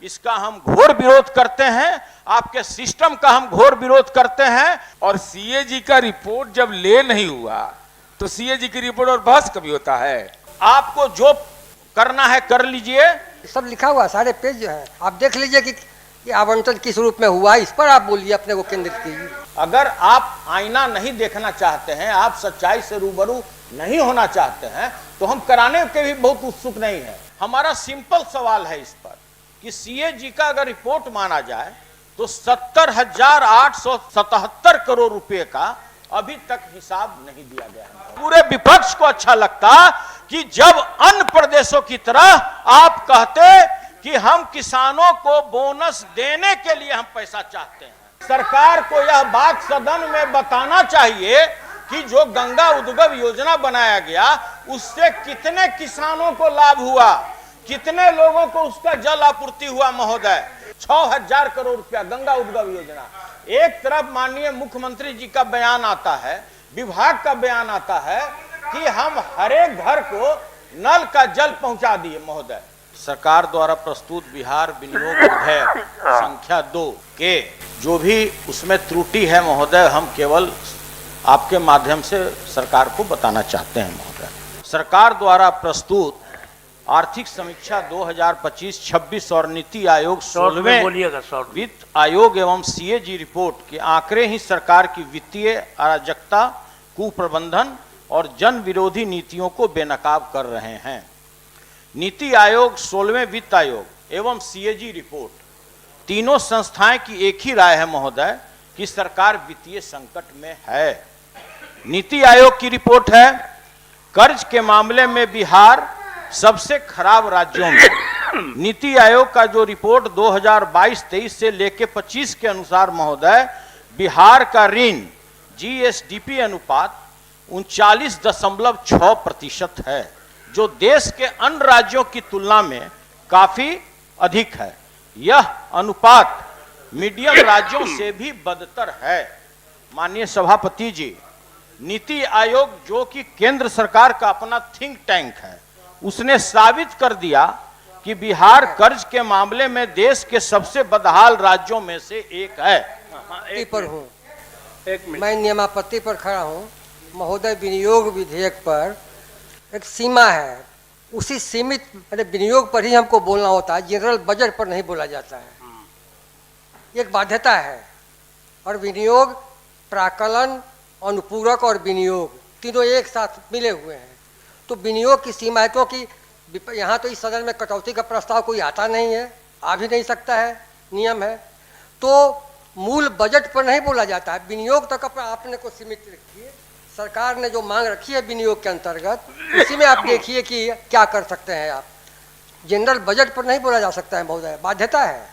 इसका हम घोर विरोध करते हैं, आपके सिस्टम का हम घोर विरोध करते हैं। और सीएजी का रिपोर्ट जब ले नहीं हुआ तो सीएजी की रिपोर्ट और बहस कभी होता है? आपको जो करना है कर लीजिए। सब लिखा हुआ सारे पेज जो है, आप देख लीजिए कि आवंटन किस रूप में हुआ, इस पर आप बोलिए, अपने को केंद्रित कीजिए। अगर आप आईना नहीं देखना चाहते हैं, आप सच्चाई से रूबरू नहीं होना चाहते हैं, तो हम कराने के भी बहुत उत्सुक नहीं है। हमारा सिंपल सवाल है इस पर कि सीएजी का अगर रिपोर्ट माना जाए तो 70,877 करोड़ रुपए का अभी तक हिसाब नहीं दिया गया है। पूरे विपक्ष को अच्छा लगता कि जब अन्य प्रदेशों की तरह आप कहते कि हम किसानों को बोनस देने के लिए हम पैसा चाहते हैं। सरकार को यह बात सदन में बताना चाहिए कि जो गंगा उद्गम योजना बनाया गया उससे कितने किसानों को लाभ हुआ, कितने लोगों को उसका जल आपूर्ति हुआ। महोदय, 6,000 करोड़ रुपया गंगा उद्गम योजना। एक तरफ माननीय मुख्यमंत्री जी का बयान आता है, विभाग का बयान आता है कि हम हर एक घर को नल का जल पहुंचा दिए। महोदय, सरकार द्वारा प्रस्तुत बिहार विनियोग विधेयक संख्या 2 के जो भी उसमें त्रुटि है महोदय, हम केवल आपके माध्यम से सरकार को बताना चाहते हैं। महोदय, सरकार द्वारा प्रस्तुत आर्थिक समीक्षा 2025-26 और नीति आयोग 16वें वित्त आयोग एवं सीएजी रिपोर्ट के आंकड़े ही सरकार की वित्तीय अराजकता, कुप्रबंधन और जन विरोधी नीतियों को बेनकाब कर रहे हैं। नीति आयोग, 16वें वित्त आयोग एवं सीएजी रिपोर्ट, तीनों संस्थाएं की एक ही राय है महोदय कि सरकार वित्तीय संकट में है। नीति आयोग की रिपोर्ट है, कर्ज के मामले में बिहार सबसे खराब राज्यों में। नीति आयोग का जो रिपोर्ट 2022-23 से लेके 25 के अनुसार महोदय, बिहार का ऋण जीएसडीपी अनुपात 39.6% है, जो देश के अन्य राज्यों की तुलना में काफी अधिक है। यह अनुपात मीडियम राज्यों से भी बदतर है। माननीय सभापति जी, नीति आयोग जो कि केंद्र सरकार का अपना थिंक टैंक है, उसने साबित कर दिया कि बिहार कर्ज के मामले में देश के सबसे बदहाल राज्यों में से एक है। मैं नियमापत्ति पर खड़ा हूँ महोदय। विनियोग विधेयक पर एक सीमा है, उसी सीमित विनियोग पर ही हमको बोलना होता है, जनरल बजट पर नहीं बोला जाता है। एक बाध्यता है। और विनियोग, प्राकलन, अनुपूरक और विनियोग तीनों एक साथ मिले हुए हैं। तो विनियोग की सीमा है, क्योंकि यहाँ तो इस सदन में कटौती का प्रस्ताव कोई आता नहीं है, आ भी नहीं सकता है, नियम है। तो मूल बजट पर नहीं बोला जाता है, विनियोग तक आपने को सीमित रखिए। सरकार ने जो मांग रखी है विनियोग के अंतर्गत, उसी में आप देखिए कि क्या कर सकते हैं आप। जनरल बजट पर नहीं बोला जा सकता है महोदय, बाध्यता है।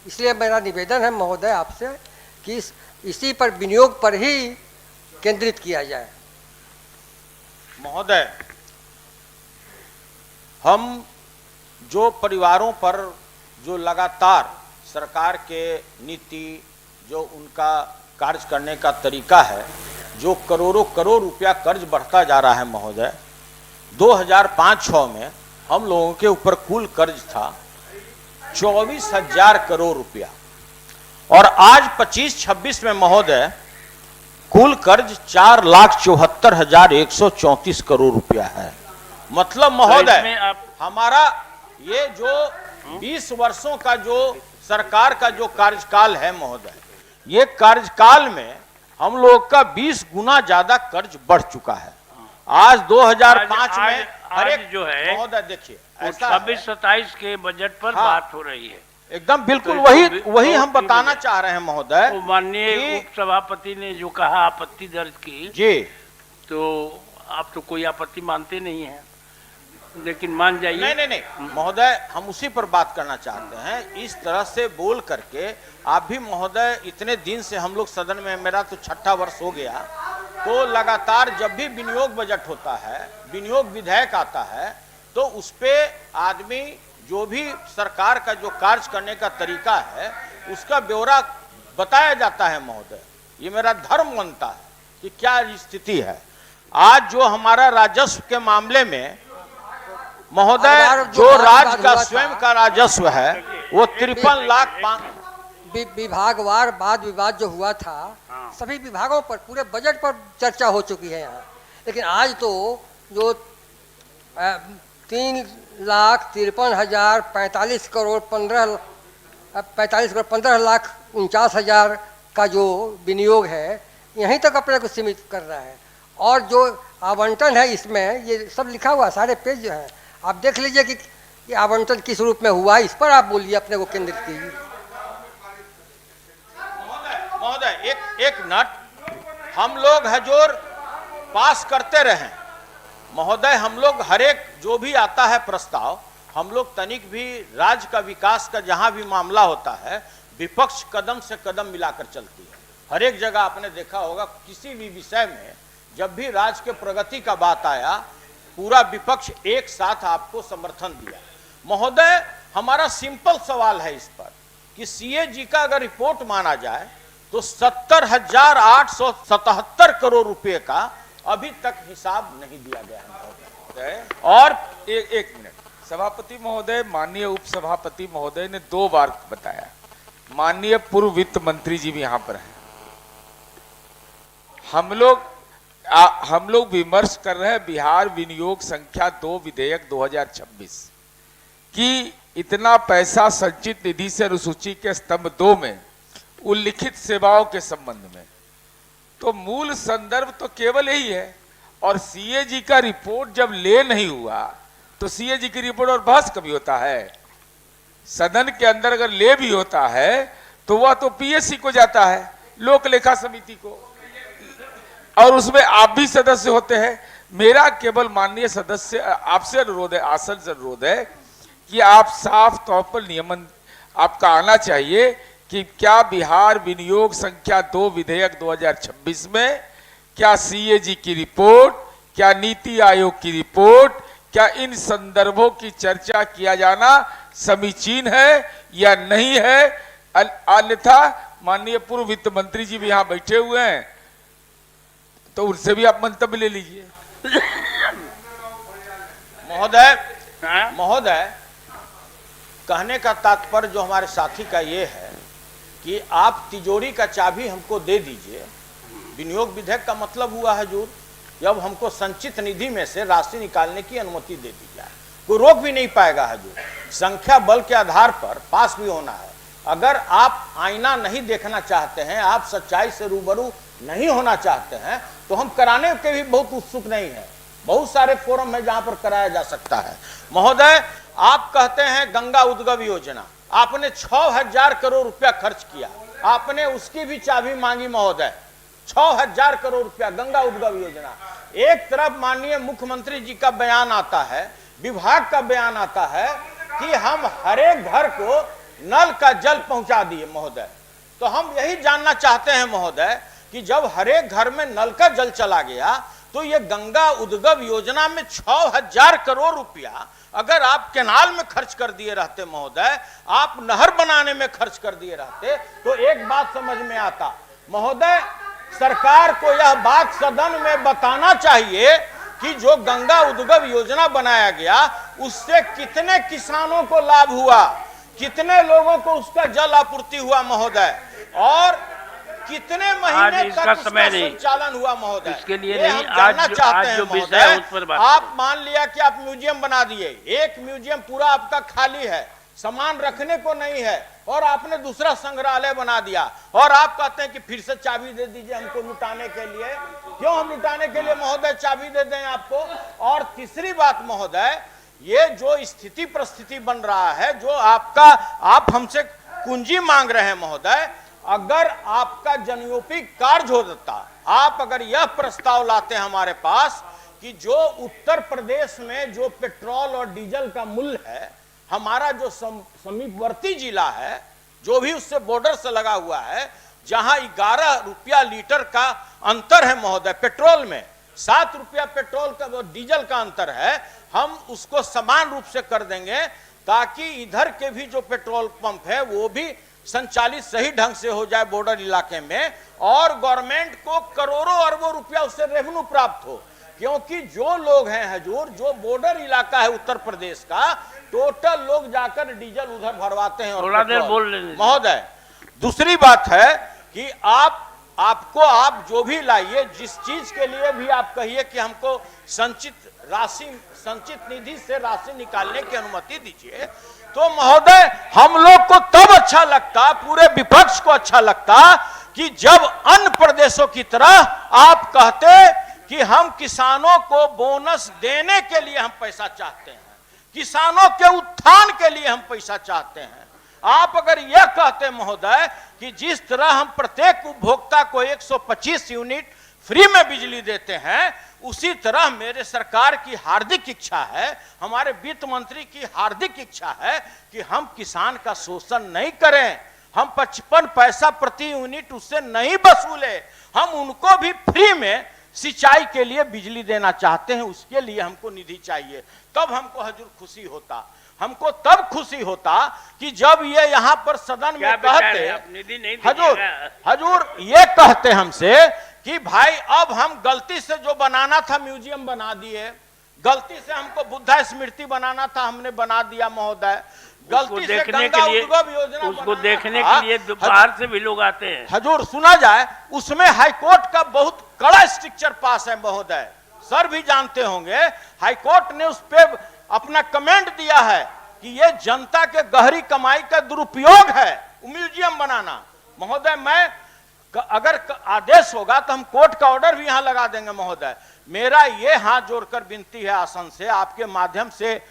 इसलिए मेरा निवेदन है महोदय आपसे कि इसी पर, विनियोग पर ही केंद्रित किया जाए। महोदय, हम जो परिवारों पर जो लगातार सरकार के नीति, जो उनका कार्य करने का तरीका है, जो करोड़ों करोड़ रुपया कर्ज बढ़ता जा रहा है महोदय, 2005-06 में हम लोगों के ऊपर कुल कर्ज था 24,000 करोड़ रुपया, और आज 25-26 में महोदय कुल कर्ज 4,74,134 करोड़ रुपया है। मतलब महोदय, हमारा ये जो 20 वर्षों का जो सरकार का जो कार्यकाल है महोदय, ये कार्यकाल में हम लोग का 20 गुना ज्यादा कर्ज बढ़ चुका है। आज 2005 में हर एक जो है महोदय, देखिए 26-27 के बजट पर बात हो रही है। एकदम बिल्कुल वही हम बताना चाह रहे हैं महोदय। माननीय उप सभापति ने जो कहा, आपत्ति दर्ज की जी, तो आप तो कोई आपत्ति मानते नहीं हैं, लेकिन मान जाइए। नहीं महोदय, हम उसी पर बात करना चाहते हैं। इस तरह से बोल करके आप भी महोदय, इतने दिन से हम लोग सदन में, मेरा तो 6ठा वर्ष हो गया, तो लगातार जब भी विनियोग बजट होता है, विनियोग विधेयक आता है, तो उस पे आदमी जो भी सरकार का जो कार्य करने का तरीका है उसका ब्यौरा बताया जाता है महोदय। ये मेरा धर्म बनता है कि क्या स्थिति है। आज जो हमारा राजस्व के मामले में महोदय, जो राज्य का स्वयं का राजस्व है वो 53 लाख विभागवार वाद विवाद जो हुआ था, सभी विभागों पर, पूरे बजट पर चर्चा हो चुकी है यहाँ। लेकिन आज तो जो 3,53,045 करोड़ 15,49,49 का जो विनियोग है, यहीं तक अपने को सीमित कर रहा है। और जो आवंटन है इसमें, ये सब लिखा हुआ, सारे पेज जो है, आप देख लीजिए कि ये आवंटन किस रूप में हुआ, इस पर आप बोलिए, अपने को केंद्रित कीजिए। महोदय एक मिनट, हम लोग हजूर पास करते रहे महोदय। हम लोग हर एक जो भी आता है प्रस्ताव, हम लोग तनिक भी राज्य का विकास का जहां भी मामला होता है, विपक्ष कदम से कदम मिलाकर चलती है। हर एक जगह आपने देखा होगा, किसी भी विषय में जब भी राज्य के प्रगति का बात आया, पूरा विपक्ष एक साथ आपको समर्थन दिया। महोदय, हमारा सिंपल सवाल है इस पर कि सीएजी का अगर रिपोर्ट माना जाए तो 70,877 करोड़ रुपए का अभी तक हिसाब नहीं दिया गया है महोदय। और एक मिनट, सभापति महोदय, माननीय उपसभापति महोदय ने 2 बार बताया। माननीय पूर्व वित्त मंत्री जी भी यहाँ पर हैं। हम लोग विमर्श कर रहे हैं बिहार विनियोग संख्या 2 विधेयक 2026 कि इतना पैसा संचित निधि से अनुसूची के स्तंभ 2 में उल्लिखित सेवाओं के संबंध में, तो मूल संदर्भ तो केवल यही है। और सीएजी का रिपोर्ट जब ले नहीं हुआ तो सीएजी की रिपोर्ट और बहस कभी होता है? सदन के अंदर अगर ले भी होता है तो वह तो पीएससी को जाता है, लोक लेखा समिति को, और उसमें आप भी सदस्य होते हैं। मेरा केवल माननीय सदस्य आपसे अनुरोध है, आसन से अनुरोध है कि आप साफ तौर पर नियमन आपका आना चाहिए कि क्या बिहार विनियोग संख्या 2 विधेयक 2026 में क्या सीएजी की रिपोर्ट, क्या नीति आयोग की रिपोर्ट, क्या इन संदर्भों की चर्चा किया जाना समीचीन है या नहीं है? अन्यथा माननीय पूर्व वित्त मंत्री जी भी यहाँ बैठे हुए हैं, तो उनसे भी आप मंतव्य ले लीजिए। महोदय, कहने का तात्पर्य जो हमारे साथी का ये है कि आप तिजोरी का चाबी हमको दे दीजिए। विनियोग विधेयक का मतलब हुआ हजूर, जब हमको संचित निधि में से राशि निकालने की अनुमति दे दी जाए, कोई रोक भी नहीं पाएगा हजूर। संख्या बल के आधार पर पास भी होना है। अगर आप आईना नहीं देखना चाहते हैं, आप सच्चाई से रूबरू नहीं होना चाहते हैं, तो हम कराने के भी बहुत उत्सुक नहीं है। बहुत सारे फोरम है जहां पर कराया जा सकता है। महोदय, आप कहते हैं गंगा उद्गम योजना, आपने 6,000 करोड़ रुपया खर्च किया, आपने उसकी भी चाबी मांगी महोदय। 6,000 करोड़ रुपया गंगा उद्गम योजना। एक तरफ माननीय मुख्यमंत्री जी का बयान आता है, विभाग का बयान आता है कि हम हर एक घर को नल का जल पहुंचा दिए महोदय। तो हम यही जानना चाहते हैं महोदय कि जब हर एक घर में नल का जल चला गया, तो ये गंगा उद्गम योजना में 6,000 करोड़ रुपया अगर आप कैनाल में खर्च कर दिए रहते महोदय, आप नहर बनाने में खर्च कर दिए रहते, तो एक बात समझ में आता महोदय, सरकार को यह बात सदन में बताना चाहिए कि जो गंगा उद्गम योजना बनाया गया उससे कितने किसानों को लाभ हुआ, कितने लोगों को उसका जल आपूर्ति हुआ महोदय, और कितने महीने तक उसका संचालन हुआ महोदय। इसके लिए नहीं, नहीं, जानना चाहते हैं महोदय। उस पर बात आप मान लिया कि आप म्यूजियम बना दिए, एक म्यूजियम पूरा आपका खाली है, सामान रखने को नहीं है, और आपने दूसरा संग्रहालय बना दिया, और आप कहते हैं कि फिर से चाबी दे दीजिए हमको लुटाने के लिए। क्यों हम लुटाने के लिए महोदय चाबी दे दें आपको? और तीसरी बात महोदय, ये जो स्थिति परिस्थिति बन रहा है, जो आप हमसे कुंजी मांग रहे हैं महोदय, अगर आपका जनोपयोगी कार्य हो जाता, आप अगर यह प्रस्ताव लाते हैं हमारे पास कि जो उत्तर प्रदेश में जो पेट्रोल और डीजल का मूल्य है, हमारा जो समीपवर्ती जिला है, जो भी उससे बॉर्डर से लगा हुआ है, जहां 11 रुपया लीटर का अंतर है महोदय, पेट्रोल में 7 रुपया पेट्रोल का डीजल का अंतर है, हम उसको समान रूप से कर देंगे ताकि इधर के भी जो पेट्रोल पंप है वो भी संचालित सही ढंग से हो जाए बॉर्डर इलाके में, और गवर्नमेंट को करोड़ों अरबों रुपया उससे रेवेन्यू प्राप्त हो। क्योंकि जो लोग हैं हजूर, जो बॉर्डर इलाका है उत्तर प्रदेश का, टोटल लोग जाकर डीजल उधर भरवाते हैं। और थोड़ा देर बोल लेने महोदय, दूसरी बात है कि आप जो भी लाइए, जिस चीज के लिए भी आप कहिए कि हमको संचित निधि से राशि निकालने की अनुमति दीजिए, तो महोदय हम लोग को तब अच्छा लगता, पूरे विपक्ष को अच्छा लगता कि जब अन्य प्रदेशों की तरह आप कहते कि हम किसानों को बोनस देने के लिए हम पैसा चाहते हैं, किसानों के उत्थान के लिए हम पैसा चाहते हैं। आप अगर यह कहते महोदय कि जिस तरह हम प्रत्येक उपभोक्ता को 125 यूनिट फ्री में बिजली देते हैं, उसी तरह मेरे सरकार की हार्दिक इच्छा है, हमारे वित्त मंत्री की हार्दिक इच्छा है कि हम किसान का शोषण नहीं करें, हम 55 पैसा प्रति यूनिट उससे नहीं वसूले, हम उनको भी फ्री में सिंचाई के लिए बिजली देना चाहते हैं। उसके लिए हमको निधि चाहिए। तब हमको हजूर खुशी होता, हमको तब खुशी होता कि जब ये यहाँ पर सदन में कहते, हजूर ये कहते हमसे कि भाई अब हम गलती से जो बनाना था म्यूजियम बना दिए, गलती से हमको बुद्धा स्मृति बनाना था हमने बना दिया महोदय, गलती से गंगा उद्गम योजना उसको देखने के लिए बाहर से भी लोग आते हैं। हजूर सुना जाए, उसमें हाईकोर्ट का बहुत कड़ा स्ट्रिक्चर पास है महोदय, सर भी जानते होंगे। हाईकोर्ट ने उस पर अपना कमेंट दिया है कि ये जनता के गहरी कमाई का दुरुपयोग है म्यूजियम बनाना। महोदय मैं अगर आदेश होगा तो हम कोर्ट का ऑर्डर भी यहां लगा देंगे महोदय। मेरा ये हाथ जोड़कर विनती है आसन से, आपके माध्यम से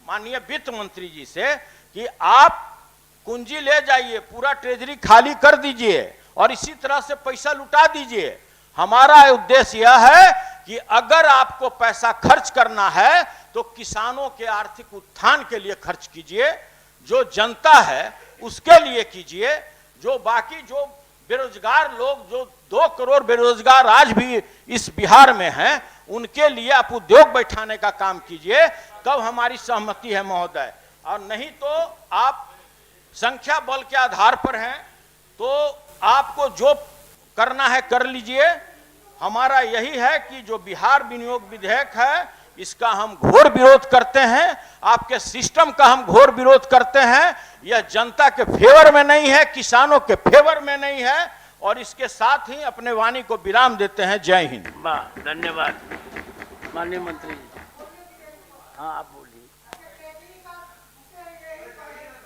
माननीय वित्त मंत्री जी से, कि आप कुंजी ले जाइए, पूरा ट्रेजरी खाली कर दीजिए और इसी तरह से पैसा लुटा दीजिए। हमारा उद्देश्य यह है कि अगर आपको पैसा खर्च करना है तो किसानों के आर्थिक उत्थान के लिए खर्च कीजिए, जो जनता है उसके लिए कीजिए, जो बाकी जो बेरोजगार लोग, जो 2 करोड़ बेरोजगार आज भी इस बिहार में हैं, उनके लिए आप उद्योग बैठाने का काम कीजिए, तब हमारी सहमति है महोदय। और नहीं तो आप संख्या बल के आधार पर हैं, तो आपको जो करना है कर लीजिए। हमारा यही है कि जो बिहार विनियोग विधेयक है, इसका हम घोर विरोध करते हैं, आपके सिस्टम का हम घोर विरोध करते हैं। यह जनता के फेवर में नहीं है, किसानों के फेवर में नहीं है। और इसके साथ ही अपने वाणी को विराम देते हैं। जय हिंद। धन्यवाद माननीय मंत्री जी। हाँ आप